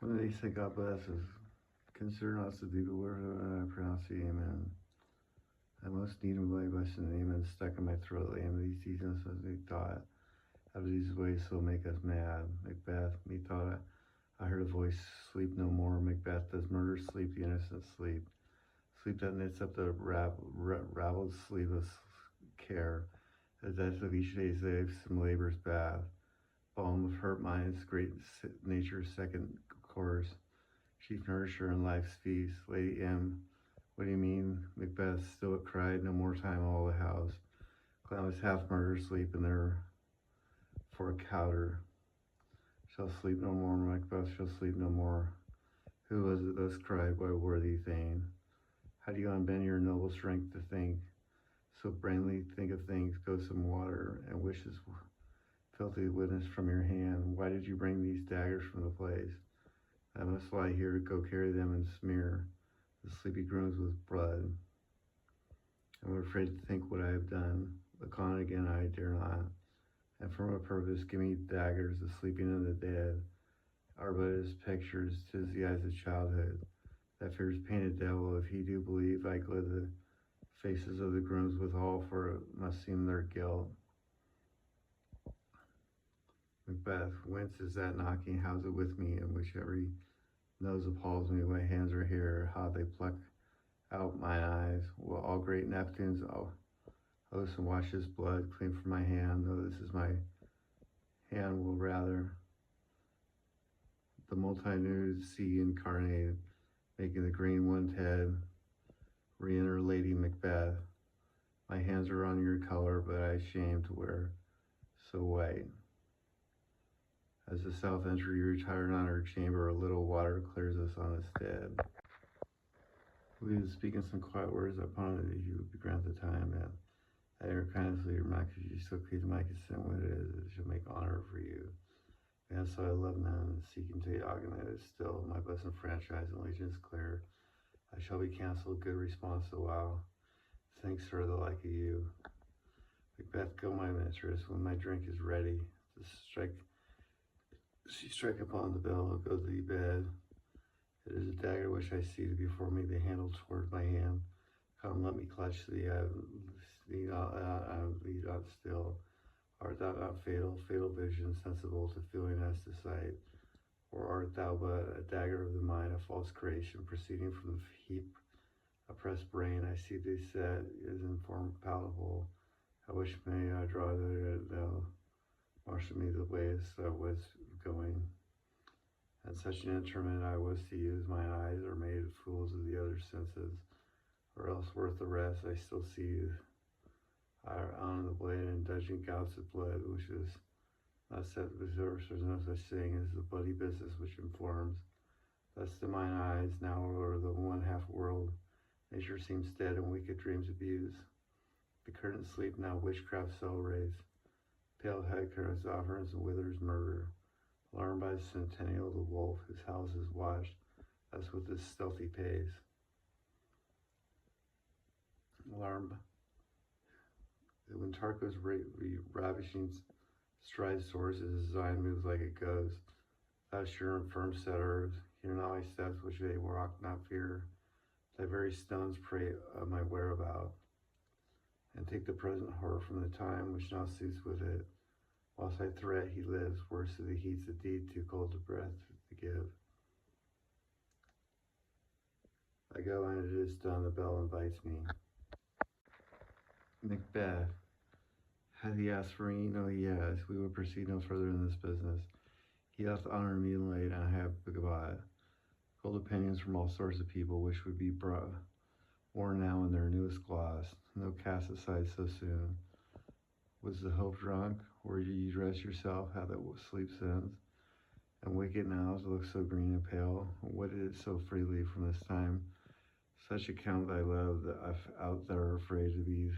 From the east that God blesses, consider not to do the word when I pronounce the amen. I most need my blessing and amen stuck in my throat. The aim of these seasons as we thought. Out of these ways so make us mad. Macbeth, methought I heard a voice, sleep no more. Macbeth does murder sleep, the innocent sleep. Sleep that knits up the raveled sleeveless care. The death of each day's life, some labor's bath. Balm of hurt minds, great nature's second course. Chief nourisher in life's feast. Lady M, what do you mean? Macbeth still cried, no more time all the house. Calamus half murder sleep in there for a cowder. Shall sleep no more, Macbeth shall sleep no more. Who was it thus cried, why worthy thane? How do you unbend your noble strength to think? So brainly think of things, go some water, and wishes filthy witness from your hand. Why did you bring these daggers from the place? I must lie here, go carry them and smear the sleepy grooms with blood. I'm afraid to think what I have done. Look on again, I dare not. And from a purpose, give me daggers, the sleeping and the dead are but as pictures, 'tis the eyes of childhood. That fears painted devil, if he do believe, I glid the faces of the grooms withal, for it must seem their guilt. Macbeth, whence is that knocking? How's it with me? In which every nose appalls me. My hands are here. How they pluck out my eyes. Will all great Neptunes host and wash his blood clean from my hand? Though this is my hand, will rather the multi-nude sea incarnate, making the green one's head re-enter Lady Macbeth. My hands are on your color, but I shame to wear so white. As the south entry retired on her chamber, a little water clears us on its dead. We would speak in some quiet words upon it, if you would grant the time, and at your kindness of your mouth, if you so please my consent when it is, it shall make honor for you. And so I love none, seeking to augment it still, my blessed franchise and allegiance clear. I shall be cancelled, good response a while. Thanks, sir, the like of you. Macbeth, go, my mistress, when my drink is ready. To strike, she strike upon the bell, go to the bed. It is a dagger which I see before me, the handle toward my hand. Come, let me clutch thee, I lead not still. Art thou not fatal, fatal vision, sensible to feeling as to sight? Or art thou but a dagger of the mind, a false creation, proceeding from the heap oppressed brain? I see thee set, is in form palatable. I wish may I draw thou marshal me the ways I was going. And such an instrument I was to use, mine eyes are made fools of the other senses, or else worth the rest. I still see on the blade and indulgent gouts of blood, which is not set reserves. There's no such thing as the bloody business which informs. Thus to mine eyes, now over the one half world, nature seems dead and wicked dreams abuse. The curtains sleep now, witchcraft celebrates. Pale head curtains offerings and withers murder. Alarmed by the centennial, the wolf, whose house is watched, thus with his stealthy pace. Alarmed, when Tarko's ravishing stride soars, his design moves like a ghost. Thou sure and firm set earth, hear not my steps which they walk not fear. Thy very stones pray of my whereabout, and take the present horror from the time which now suits with it. Whilst I threat he lives, worse to the heats the deed, too cold to breath to give. I go and it is done, the bell invites me. Macbeth, had he asked for me? No, he has. We will proceed no further in this business. He hath honored me late, and I have bought gold opinions from all sorts of people, which would be worn now in their newest gloss, no cast aside so soon. Was the hope drunk, or did you dress yourself, how that sleep sins? And wicked now look so green and pale, what did it so freely from this time? Such account thy love, that out thou afraid to be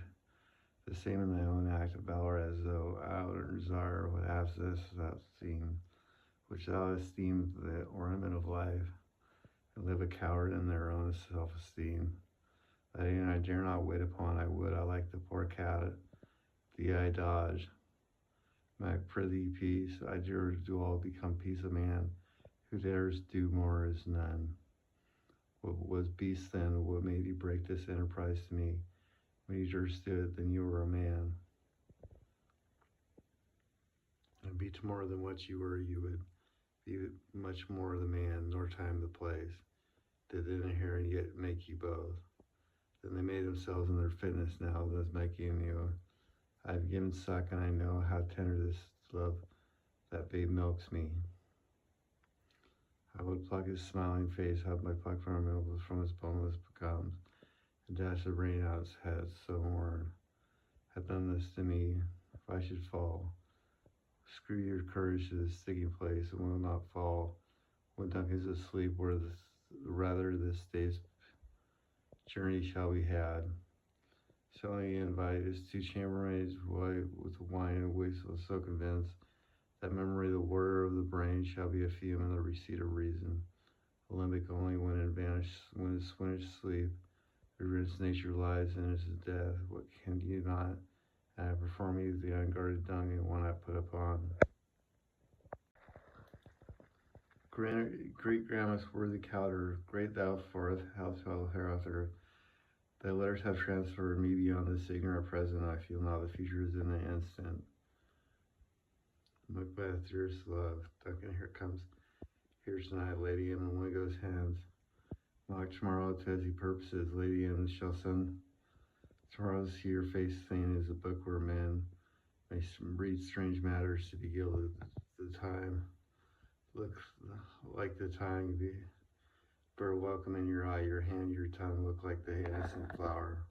the same in thy own act of valor, as though out and desire what hast this thou seen, which thou esteemed the ornament of life, and live a coward in their own self-esteem. That I dare not wait upon, I would, I like the poor cat, thee I dodge. My prithee peace, I dare do all become peace of man, Who dares do more is none. What was beast then? What made you break this enterprise to me? When you durst do it, then you were a man. And be to more than what you were, you would be much more the man, nor time the place. Did it inherit yet make you both? Then they made themselves in their fitness now, thus making you. I've given suck, and I know how tender this love that babe milks me. I would pluck his smiling face, hug my plucked from his from his boneless becomes, and dash the rain out his head so worn. Had done this to me, if I should fall. Screw your courage to this sticking place, and will not fall. When Duncan's asleep, where rather this day's journey shall be had. Selling invite his two chambermaids with wine and whistle, so convinced that memory, the warrior of the brain, shall be a fume in the receipt of reason. Olympic only when it vanished, when it swinish sleep, its nature lies in its death. What can you not? And I perform you the unguarded dung and one I put upon. Great Gramus, worthy Cowder, great thou forth, household hereafter. Thy letters have transferred me beyond this ignorant present. I feel now the future is in an instant. Macbeth, dearest love. Duncan, here's tonight, Lady M in Wingo's hands. Mock tomorrow to as he purposes, Lady M shall send tomorrow to see your face faint as a book where men may read strange matters to be gilded. The time looks like the time you bear welcome in your eye, your hand, your tongue look like the innocent flower.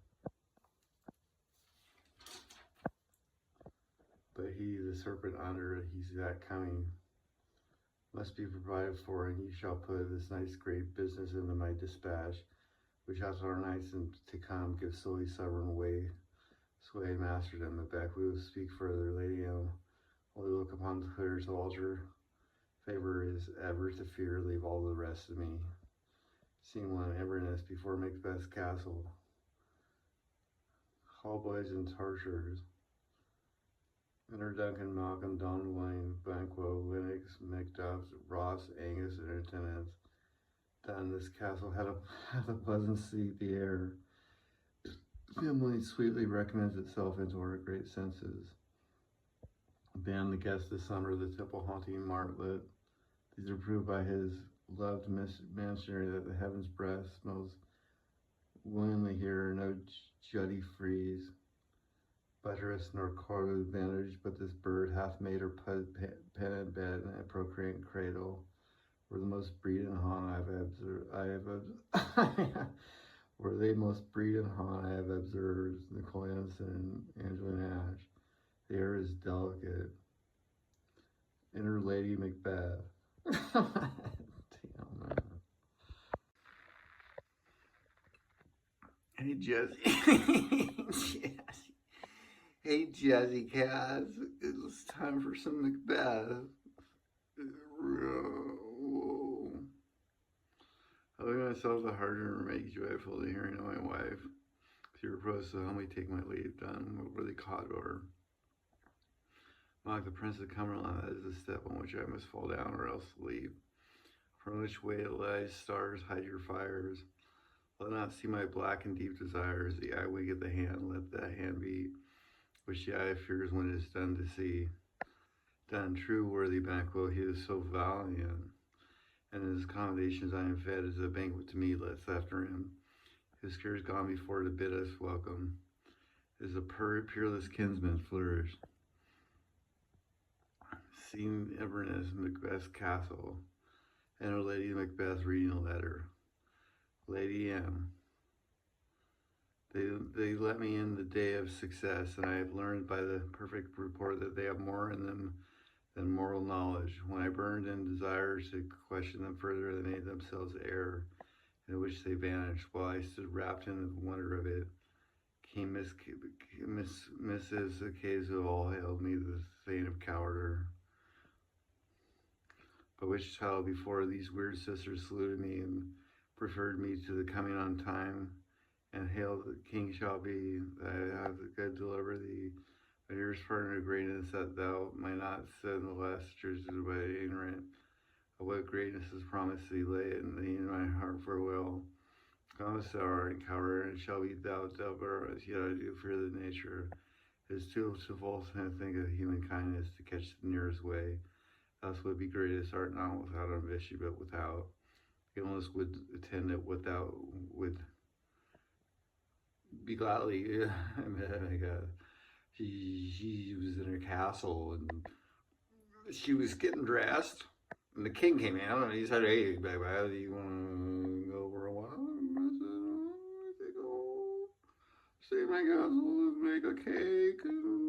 But he, the serpent under, he's that coming, must be provided for, and you shall put this night's great business into my dispatch, which after our nights to come give solely sovereign sway and masterdom. Macbeth, we will speak further, Lady M. Only look upon the clearest altar. Favor is ever to fear, leave all the rest to me. Scene 1, Inverness, before Macbeth's castle. Hallboys and Tarshers. Enter Duncan, Malcolm, Don Wayne, Banquo, Lennox, Macduff, Ross, Angus, and attendants. Done, this castle had a pleasant seat, the air. Family sweetly recommends itself into our great senses. Band the guests this summer, the temple haunting martlet. These are proved by his loved missionary that the heaven's breath smells willingly here, no juddy freeze. Buttress nor cord advantage, but this bird hath made her pen and bed and a procreant cradle. Were the most breed and haunt were they most breed and haunt I have observed, Nicole Anson and Angelina Ash. The air is delicate. Enter Lady Macbeth. Damn, man. Hey, Jesse. Hey, Jazzy Cats. It's time for some Macbeth. Whoa. I leave myself the harder to make joyful the hearing of my wife. Through reproach, so help me take my leave done over the Cawdor. Mock the Prince of Cumberland, that is the step on which I must fall down or else leave. From which way it lies, stars, hide your fires. Let not see my black and deep desires. The eye wink at the hand, let that hand be, which the eye fears when it is done to see. Done, true worthy Banquo, he is so valiant, and in his accommodations I am fed as a banquet to me, let's after him. His cares gone before to bid us welcome. As a peerless kinsman flourish. Seen Inverness, Macbeth's castle, and our Lady Macbeth reading a letter. Lady M. They let me in the day of success, and I have learned by the perfect report that they have more in them than moral knowledge. When I burned in desires to question them further, they made themselves air, in which they vanished, while I stood wrapped in the wonder of it. Came Mrs. Ocasio, all hailed me the thane of Cowder. But which child before these weird sisters saluted me and preferred me to the coming on time, and hailed the king shall be, that I have the good deliver thee, my dearest partner of greatness, that thou might not sin the less treated by ignorant What greatness is promised thee, lay it in thee in my heart for will. Come sour and cower, and shall be thou as yet I do fear the nature. It is too false to think of human kindness to catch the nearest way. Thus would be greatest art not without ambition, but without. Illness would attend it without would be gladly. She was in her castle and she was getting dressed. And the king came in and he said, "Hey, baby, do you want to go for a while?" I said, "Oh, I think I'll stay in my castle and make a cake and